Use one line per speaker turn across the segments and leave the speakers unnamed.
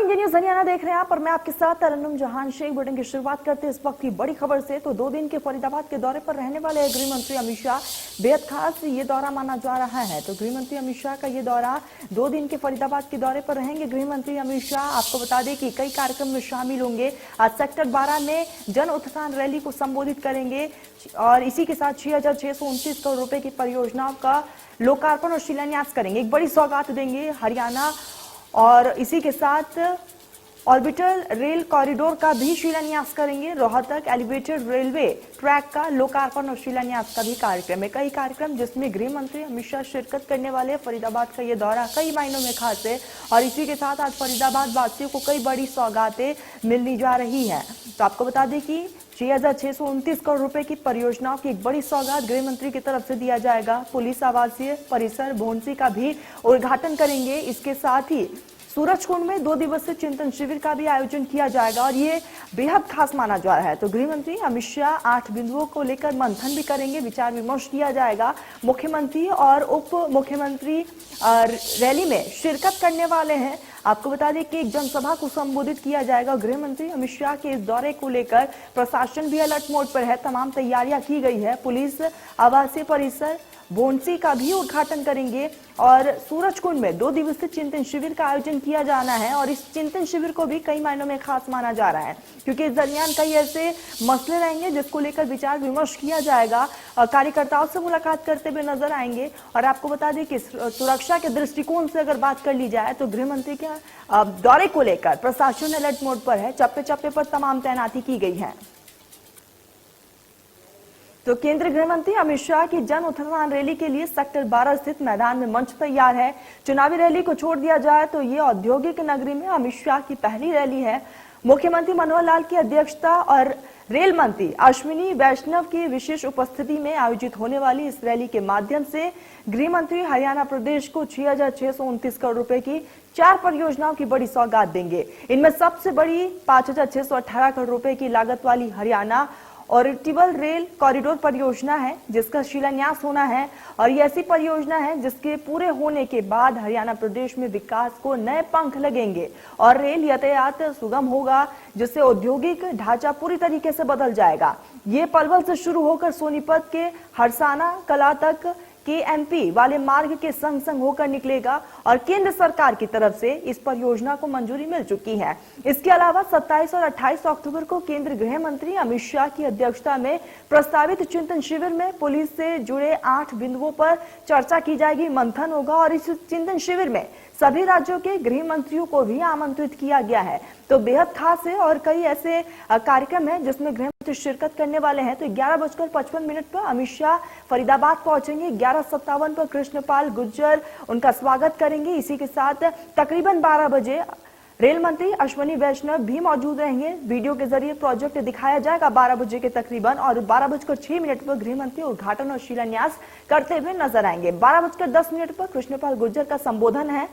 ये न्यूज हरियाणा देख रहे हैं आप और मैं आपके साथ तरन्नुम जहान शेख। बुलेटिन की शुरुआत करते हैं इस वक्त की बड़ी खबर से। तो 2 दिन के फरीदाबाद के दौरे पर रहने वाले गृह मंत्री अमित शाह बेहद खास ये दौरा माना जा रहा है। तो गृह मंत्री अमित शाह का ये दौरा 2 दिन के फरीदाबाद के दौरे पर रहेंगे गृह मंत्री अमित शाह। आपको बता दें कि कई कार्यक्रम में शामिल होंगे। आज सेक्टर 12 में जन उत्थान रैली को संबोधित करेंगे और इसी के साथ 6,629 करोड़ रुपए की परियोजनाओं का लोकार्पण और शिलान्यास करेंगे। एक बड़ी सौगात देंगे हरियाणा और इसी के साथ ऑर्बिटल रेल कॉरिडोर का भी शिलान्यास करेंगे। रोहतक एलिवेटेड रेलवे ट्रैक का लोकार्पण और शिलान्यास का भी कार्यक्रम है। कई कार्यक्रम जिसमें गृह मंत्री अमित शाह शिरकत करने वाले। फरीदाबाद का ये दौरा कई मायनों में खास है और इसी के साथ आज फरीदाबाद वासियों को कई बड़ी सौगातें मिलनी जा रही है। तो आपको बता दें कि 6,629 करोड़ रुपए की परियोजनाओं की एक बड़ी सौगात गृह मंत्री की तरफ से दिया जाएगा। पुलिस आवासीय परिसर भोंसी का भी उद्घाटन करेंगे। इसके साथ ही सूरजकुंड में 2 दिवसीय चिंतन शिविर का भी आयोजन किया जाएगा और ये बेहद खास माना जा रहा है। तो गृह मंत्री अमित शाह 8 बिंदुओं को लेकर मंथन भी करेंगे, विचार विमर्श किया जाएगा। मुख्यमंत्री और उप मुख्यमंत्री रैली में शिरकत करने वाले हैं। आपको बता दें कि एक जनसभा को संबोधित किया जाएगा। गृह मंत्री अमित शाह के इस दौरे को लेकर प्रशासन भी अलर्ट मोड पर है। तमाम तैयारियां की गई है। पुलिस आवासीय परिसर बोंसी का भी उद्घाटन करेंगे और सूरजकुंड में 2 दिवसीय चिंतन शिविर का आयोजन किया जाना है और इस चिंतन शिविर को भी कई मायनों में खास माना जा रहा है क्योंकि इस दरमियान कई ऐसे मसले रहेंगे जिसको लेकर विचार विमर्श किया जाएगा और कार्यकर्ताओं से मुलाकात करते हुए नजर आएंगे। और आपको बता दें कि सुरक्षा के दृष्टिकोण से अगर बात कर ली जाए तो गृह मंत्री के दौरे को लेकर प्रशासन अलर्ट मोड पर है। चप्पे चप्पे पर तमाम तैनाती की गई है। तो केंद्रीय गृह मंत्री अमित शाह की जन उत्थान रैली के लिए सेक्टर 12 स्थित मैदान में मंच तैयार है। चुनावी रैली को छोड़ दिया जाए तो ये औद्योगिक नगरी में अमित शाह की पहली रैली है। मुख्यमंत्री मनोहर लाल की अध्यक्षता और रेल मंत्री अश्विनी वैष्णव की विशेष उपस्थिति में आयोजित होने वाली इस रैली के माध्यम से गृह मंत्री हरियाणा प्रदेश को 6,629 करोड़ रुपए की 4 परियोजनाओं की बड़ी सौगात देंगे। इनमें सबसे बड़ी 5,618 करोड़ रुपए की लागत वाली हरियाणा ऑर्बिटल रेल कॉरिडोर परियोजना है जिसका शिलान्यास होना है और ये ऐसी परियोजना है जिसके पूरे होने के बाद हरियाणा प्रदेश में विकास को नए पंख लगेंगे और रेल यातायात सुगम होगा जिससे औद्योगिक ढांचा पूरी तरीके से बदल जाएगा। ये पलवल से शुरू होकर सोनीपत के हरसाना कला तक KMP वाले मार्ग के संग संग होकर निकलेगा और केंद्र सरकार की तरफ से इस परियोजना को मंजूरी मिल चुकी है। इसके अलावा 27 और 28 अक्टूबर को केंद्रीय गृह मंत्री अमित शाह की अध्यक्षता में प्रस्तावित चिंतन शिविर में पुलिस से जुड़े 8 बिंदुओं पर चर्चा की जाएगी, मंथन होगा और इस चिंतन शिविर में सभी राज्यों के गृह मंत्रियों को भी आमंत्रित किया गया है। तो बेहद खास है और कई ऐसे कार्यक्रम है जिसमें गृह मंत्री शिरकत करने वाले हैं। तो 11:55 पर अमित शाह फरीदाबाद पहुंचेंगे। 11:57 पर कृष्णपाल गुर्जर उनका स्वागत करेंगे। इसी के साथ तकरीबन 12 बजे रेल मंत्री अश्विनी वैष्णव भी मौजूद रहेंगे। वीडियो के जरिए प्रोजेक्ट दिखाया जाएगा 12 बजे के तकरीबन और 12:06 पर गृह मंत्री उद्घाटन और शिलान्यास करते हुए नजर आएंगे। 12:10 पर कृष्णपाल गुर्जर का संबोधन है।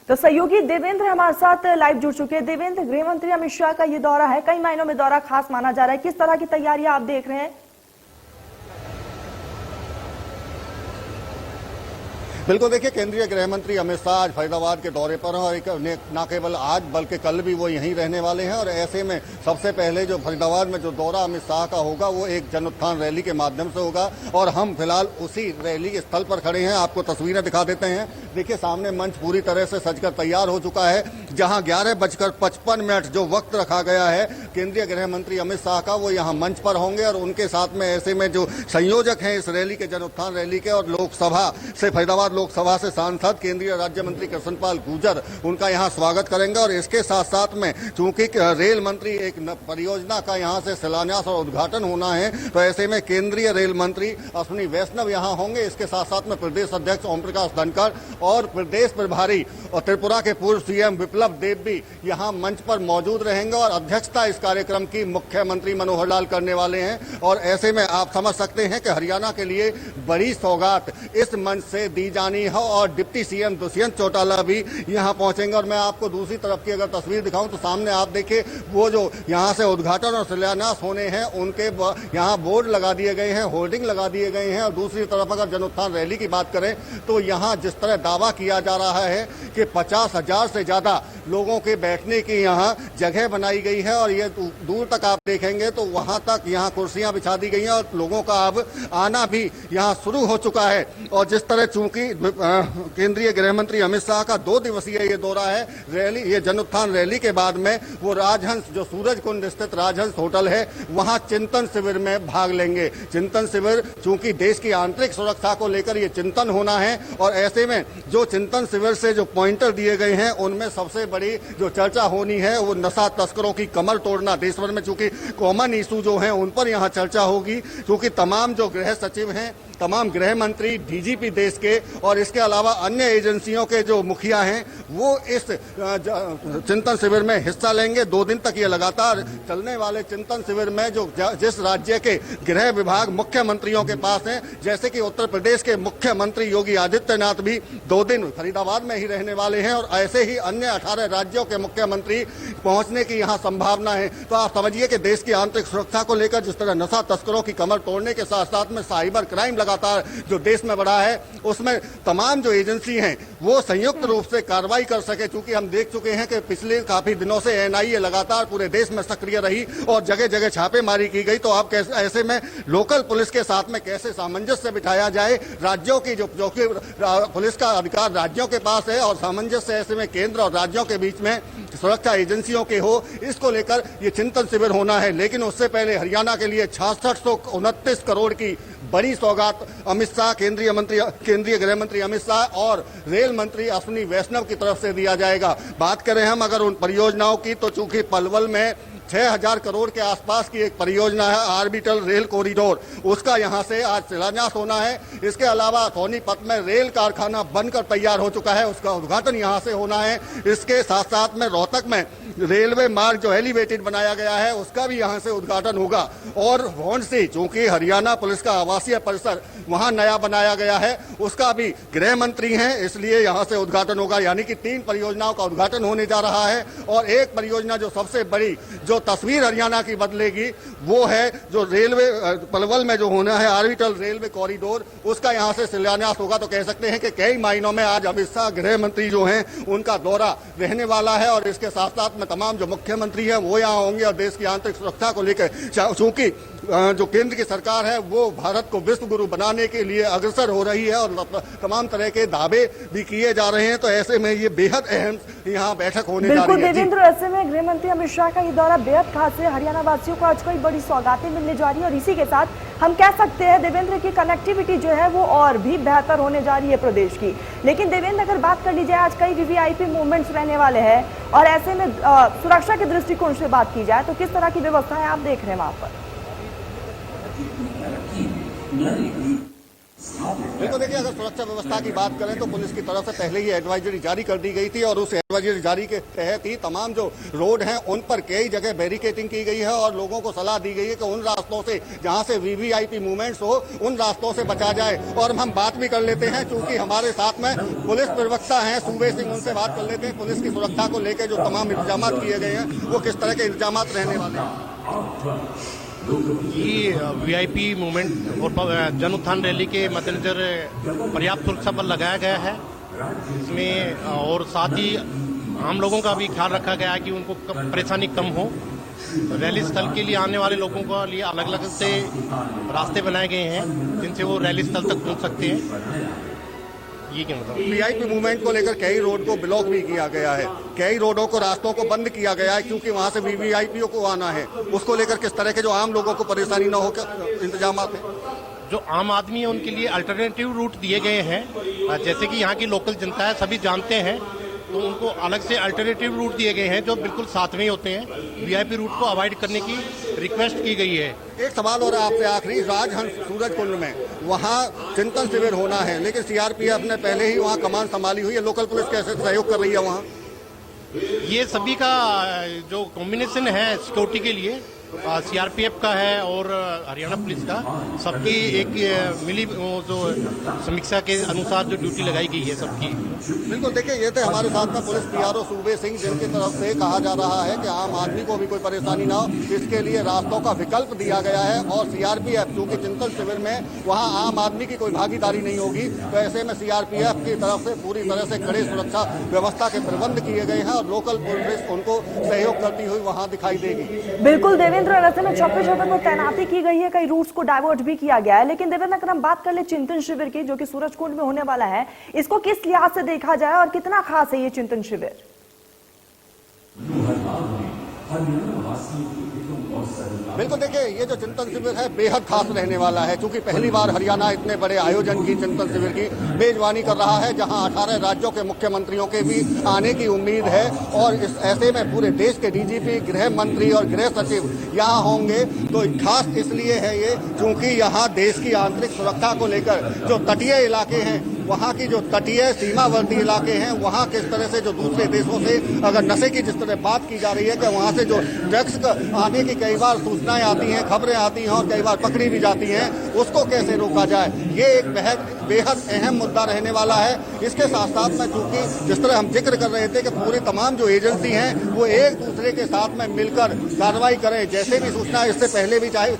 तो सहयोगी देवेंद्र हमारे साथ लाइव जुड़ चुके हैं। देवेंद्र, गृह मंत्री अमित शाह का ये दौरा है, कई मायनों में दौरा खास माना जा रहा है। किस तरह की तैयारियां आप देख रहे हैं?
बिल्कुल, देखिए केंद्रीय गृह मंत्री अमित शाह आज फरीदाबाद के दौरे पर हैं और न केवल आज बल्कि कल भी वो यहीं रहने वाले हैं और ऐसे में सबसे पहले जो फरीदाबाद में जो दौरा अमित शाह का होगा वो एक जन उत्थान रैली के माध्यम से होगा और हम फिलहाल उसी रैली स्थल पर खड़े हैं। आपको तस्वीरें दिखा देते हैं। देखिए सामने मंच पूरी तरह से सजकर तैयार हो चुका है। जहां 11:55 जो वक्त रखा गया है केंद्रीय गृह मंत्री अमित शाह का, वो यहाँ मंच पर होंगे और उनके साथ में ऐसे में जो संयोजक हैं इस रैली के, जन उत्थान रैली के और लोकसभा से फरीदाबाद लोकसभा से सांसद केंद्रीय राज्य मंत्री कृष्णपाल गुर्जर उनका यहाँ स्वागत करेंगे। और इसके साथ साथ में चूंकि रेल मंत्री एक परियोजना का यहाँ से शिलान्यास और उद्घाटन होना है तो ऐसे में केंद्रीय रेल मंत्री अश्विनी वैष्णव यहाँ होंगे। इसके साथ साथ में प्रदेश अध्यक्ष ओम प्रकाश धनखड़ और प्रदेश प्रभारी और त्रिपुरा के पूर्व CM विप्लव देव भी यहाँ मंच पर मौजूद रहेंगे और अध्यक्षता इस कार्यक्रम की मुख्यमंत्री मनोहर लाल करने वाले हैं। और ऐसे में आप समझ सकते हैं कि हरियाणा के लिए बड़ी सौगात इस मंच से दी जानी है और डिप्टी सीएम दुष्यंत चौटाला भी यहां पहुंचेंगे। और मैं आपको दूसरी तरफ की अगर तस्वीर दिखाऊं तो सामने आप देखिए वो जो यहां से उद्घाटन और शिलान्यास होने हैं उनके यहां बोर्ड लगा दिए गए हैं, होर्डिंग लगा दिए गए हैं। और दूसरी तरफ अगर जन उत्थान रैली की बात करें तो यहां जिस तरह दावा किया जा रहा है कि 50,000 से ज्यादा लोगों के बैठने की यहां जगह बनाई गई है और ये दूर तक आप देखेंगे तो वहां तक यहां कुर्सियां बिछा दी गई हैं और लोगों का अब आना भी यहां शुरू हो चुका है। और जिस तरह चूंकि केंद्रीय गृह मंत्री अमित शाह का 2 दिवसीय ये दौरा है, रैली ये जन उत्थान रैली के बाद में वो राजहंस जो सूरज कुंड स्थित राजहंस होटल है वहां चिंतन शिविर में भाग लेंगे। चिंतन शिविर चूंकि देश की आंतरिक सुरक्षा को लेकर ये चिंतन होना है और ऐसे में जो चिंतन शिविर से जो पॉइंटर दिए गए हैं उनमें सबसे बड़ी जो चर्चा होनी है वो नशा तस्करों की कमर तोड़ना। देश भर में चूंकि कॉमन इशू जो है उन पर यहाँ चर्चा होगी, क्योंकि तमाम जो गृह सचिव हैं, तमाम गृह मंत्री, डीजीपी देश के और इसके अलावा अन्य एजेंसियों के जो मुखिया हैं वो इस चिंतन शिविर में हिस्सा लेंगे। 2 दिन तक ये लगातार चलने वाले चिंतन शिविर में जो जिस राज्य के गृह विभाग मुख्यमंत्रियों के पास हैं, जैसे कि उत्तर प्रदेश के मुख्यमंत्री योगी आदित्यनाथ भी 2 दिन फरीदाबाद में ही रहने वाले हैं और ऐसे ही अन्य 18 राज्यों के मुख्यमंत्री पहुंचने की यहाँ संभावना है। तो आप समझिए कि देश की आंतरिक सुरक्षा को लेकर जिस तरह नशा तस्करों की कमर तोड़ने के साथ साथ में साइबर क्राइम लगातार जो देश में बढ़ा है उसमें तमाम जो एजेंसी हैं वो संयुक्त रूप से कार्रवाई कर सके। चूंकि हम देख चुके हैं कि पिछले काफी दिनों से एनआईए लगातार पूरे देश में सक्रिय रही और जगह जगह छापेमारी की गई। तो आप कैसे ऐसे में लोकल पुलिस के साथ में कैसे सामंजस्य बिठाया जाए, राज्यों की जो पुलिस का अधिकार राज्यों के पास है और सामंजस्य ऐसे में केंद्र और राज्यों के बीच में सुरक्षा एजेंसियों के हो, इसको लेकर ये चिंतन शिविर होना है। लेकिन उससे पहले हरियाणा के लिए 6629 करोड़ की बड़ी सौगात अमित शाह, केंद्रीय गृह मंत्री अमित शाह और रेल मंत्री अश्विनी वैष्णव की तरफ से दिया जाएगा। बात करें हम अगर उन परियोजनाओं की तो चूंकि पलवल में 6000 करोड़ के आसपास की एक परियोजना है ऑर्बिटल रेल कॉरिडोर, उसका यहां से आज शिलान्यास होना है। इसके अलावा सोनीपत में रेल कारखाना बनकर तैयार हो चुका है, उसका उद्घाटन यहां से होना है। इसके साथ साथ में रोहतक में रेलवे मार्ग जो एलिवेटेड बनाया गया है उसका भी यहां से उद्घाटन होगा। और भौंडसी, चूंकि हरियाणा पुलिस का आवासीय परिसर वहां नया बनाया गया है, उसका भी गृह मंत्री हैं, इसलिए यहां से उद्घाटन होगा। यानी कि 3 परियोजनाओं का उद्घाटन होने जा रहा है। और एक परियोजना जो सबसे बड़ी जो तस्वीर हरियाणा की बदलेगी वो है जो रेलवे पलवल में जो होना है ऑर्बिटल रेलवे कॉरिडोर, उसका यहां से शिलान्यास होगा। तो कह सकते हैं कि कई मायनों में आज अमित शाह गृह मंत्री जो हैं उनका दौरा रहने वाला है और इसके साथ साथ में तमाम जो मुख्यमंत्री हैं वो यहाँ होंगे। और देश की आंतरिक सुरक्षा को लेकर चूंकि जो केंद्र की सरकार है वो भारत को विश्व गुरु बनाने के लिए अग्रसर हो रही है और तमाम तरह के दावे भी किए जा रहे हैं, तो ऐसे में ये बेहद अहम यहाँ बैठक होने जा रही है।
देवेंद्र, ऐसे में गृह मंत्री अमित शाह का ये दौरा बेहद खास है। हरियाणा वासियों को आज कई बड़ी सौगातें मिलने जा रही है और इसी के साथ हम कह सकते हैं देवेंद्र की कनेक्टिविटी जो है वो और भी बेहतर होने जा रही है प्रदेश की। लेकिन देवेंद्र, अगर बात कर ली जाए आज कई वीवीआईपी मूवमेंट्स रहने वाले हैं और ऐसे में सुरक्षा के दृष्टिकोण से बात की जाए तो किस तरह की व्यवस्थाएं आप देख रहे हैं वहां पर?
तो देखिए, अगर सुरक्षा व्यवस्था की बात करें तो पुलिस की तरफ से पहले ही एडवाइजरी जारी कर दी गई थी और उस एडवाइजरी जारी के तहत ही तमाम जो रोड हैं उन पर कई जगह बैरिकेडिंग की गई है और लोगों को सलाह दी गई है कि उन रास्तों से जहां से वीवीआईपी मूवमेंट्स हो उन रास्तों से बचा जाए। और हम बात भी कर लेते हैं, चूंकि हमारे साथ में पुलिस प्रवक्ता हैं सूबे सिंह, उनसे बात कर लेते हैं पुलिस की सुरक्षा को लेकर जो तमाम इंतजाम किए गए हैं वो किस तरह के इंतजाम रहने वाले हैं।
ये वीआईपी मूवमेंट और जन उत्थान रैली के मद्देनजर पर्याप्त सुरक्षा बल लगाया गया है इसमें, और साथ ही आम लोगों का भी ख्याल रखा गया है कि उनको परेशानी कम हो। रैली स्थल के लिए आने वाले लोगों के लिए अलग अलग से रास्ते बनाए गए हैं जिनसे वो रैली स्थल तक पहुंच सकते हैं। ये क्या मतलब,
वीआईपी मूवमेंट को लेकर कई रोड को ब्लॉक भी किया गया है, कई रोडों को रास्तों को बंद किया गया है क्योंकि वहां से वीवीआईपीओ को आना है। उसको लेकर किस तरह के जो आम लोगों को परेशानी न हो इंतजाम हैं?
जो आम आदमी है उनके लिए अल्टरनेटिव रूट दिए गए हैं, जैसे कि यहाँ की लोकल जनता है सभी जानते हैं, तो उनको अलग से अल्टरनेटिव रूट दिए गए हैं जो बिल्कुल साथ में ही होते हैं। वीआईपी रूट को अवॉइड करने की रिक्वेस्ट की गई है।
एक सवाल और आपसे आखिरी, राजहंस सूरज कुंड में वहाँ चिंतन शिविर होना है लेकिन सीआरपीएफ ने पहले ही वहाँ कमान संभाली हुई है, लोकल पुलिस कैसे सहयोग कर रही है वहाँ?
ये सभी का जो कॉम्बिनेशन है सिक्योरिटी के लिए सीआरपीएफ का है और हरियाणा पुलिस का, सबकी एक मिली वो जो समीक्षा के अनुसार जो ड्यूटी लगाई गई है सबकी।
बिल्कुल, देखिए ये थे हमारे साथ में पुलिस पीआरओ सूबे सिंह, जिनकी तरफ से कहा जा रहा है कि आम आदमी को भी कोई परेशानी ना हो, इसके लिए रास्तों का विकल्प दिया गया है। और सीआरपीएफ चूंकि चिंतन शिविर में वहाँ आम आदमी की कोई भागीदारी नहीं होगी, तो ऐसे में सीआरपीएफ की तरफ से पूरी तरह से कड़े सुरक्षा व्यवस्था के प्रबंध किए गए हैं और लोकल पुलिस उनको सहयोग करती हुई वहाँ दिखाई देगी।
बिल्कुल देवेंद्र, ऐसे में चौकी जगह पर तैनाती की गई है, कई रूट्स को डाइवर्ट भी किया गया है। लेकिन देवेंद्र, अगर हम बात कर ले चिंतन शिविर की, जो कि सूरजकुंड में होने वाला है, इसको किस लिहाज से देखा जाए और कितना खास है ये चिंतन शिविर?
बिल्कुल, देखिए ये जो चिंतन शिविर है बेहद खास रहने वाला है, क्योंकि पहली बार हरियाणा इतने बड़े आयोजन की चिंतन शिविर की मेजबानी कर रहा है, जहां 18 राज्यों के मुख्यमंत्रियों के भी आने की उम्मीद है। और इस ऐसे में पूरे देश के डीजीपी, गृह मंत्री और गृह सचिव यहाँ होंगे। तो खास इसलिए है ये क्योंकि यहाँ देश की आंतरिक सुरक्षा को लेकर जो तटीय इलाके हैं, वहाँ की जो तटीय सीमावर्ती इलाके हैं, वहाँ किस तरह से जो दूसरे देशों से अगर नशे की जिस तरह बात की जा रही है कि वहाँ से जो ड्रग्स आने की कई बार सूचनाएं आती हैं, खबरें आती हैं और कई बार पकड़ी भी जाती हैं, उसको कैसे रोका जाए, ये एक बेहद अहम मुद्दा रहने वाला है। इसके साथ साथ में चूंकि जिस तरह हम जिक्र कर रहे थे कि पूरी तमाम जो एजेंसी हैं वो एक दूसरे के साथ में मिलकर कार्रवाई करें, जैसे भी सूचना इससे पहले भी चाहे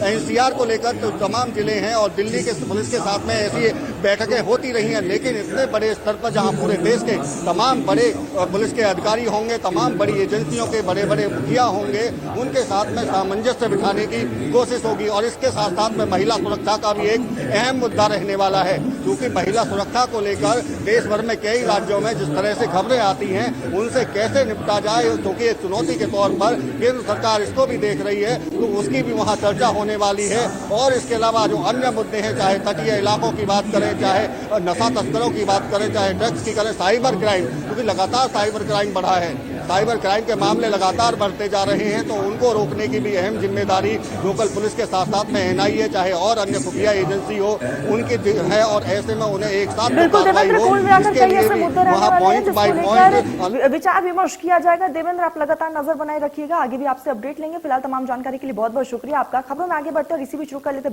एनसीआर को लेकर तो तमाम जिले हैं और दिल्ली के पुलिस के साथ में ऐसी बैठकें होती रही हैं, लेकिन इतने बड़े स्तर पर जहां पूरे देश के तमाम बड़े पुलिस के अधिकारी होंगे, तमाम बड़ी एजेंसियों के बड़े बड़े मुखिया होंगे, उनके साथ में सामंजस्य बिठाने की कोशिश होगी। और इसके साथ साथ में महिला सुरक्षा का भी एक अहम मुद्दा रहने वाला है, क्योंकि महिला सुरक्षा को लेकर देश भर में कई राज्यों में जिस तरह से खबरें आती हैं, उनसे कैसे निपटा जाए, क्योंकि एक चुनौती के तौर पर केंद्र सरकार इसको भी देख रही है, तो उसकी भी वहाँ चर्चा होने वाली है। और इसके अलावा जो अन्य मुद्दे हैं, चाहे तटीय इलाकों की बात करें, चाहे नशा तस्करों की बात करें, चाहे ड्रग्स की करें, साइबर क्राइम, क्योंकि लगातार साइबर क्राइम बढ़ा है, साइबर क्राइम के मामले लगातार बढ़ते जा रहे हैं, तो उनको रोकने की भी अहम जिम्मेदारी लोकल पुलिस के साथ साथ में एनआईए चाहे और अन्य खुफिया एजेंसी हो उनकी है। और ऐसे में उन्हें एक साथ
विचार विमर्श किया जाएगा। देवेंद्र, आप लगातार नजर बनाए रखिएगा, आगे भी आपसे अपडेट लेंगे। फिलहाल तमाम जानकारी के लिए बहुत बहुत शुक्रिया आपका। खबरों में आगे बढ़ते और इसी बीच रुक कर लेते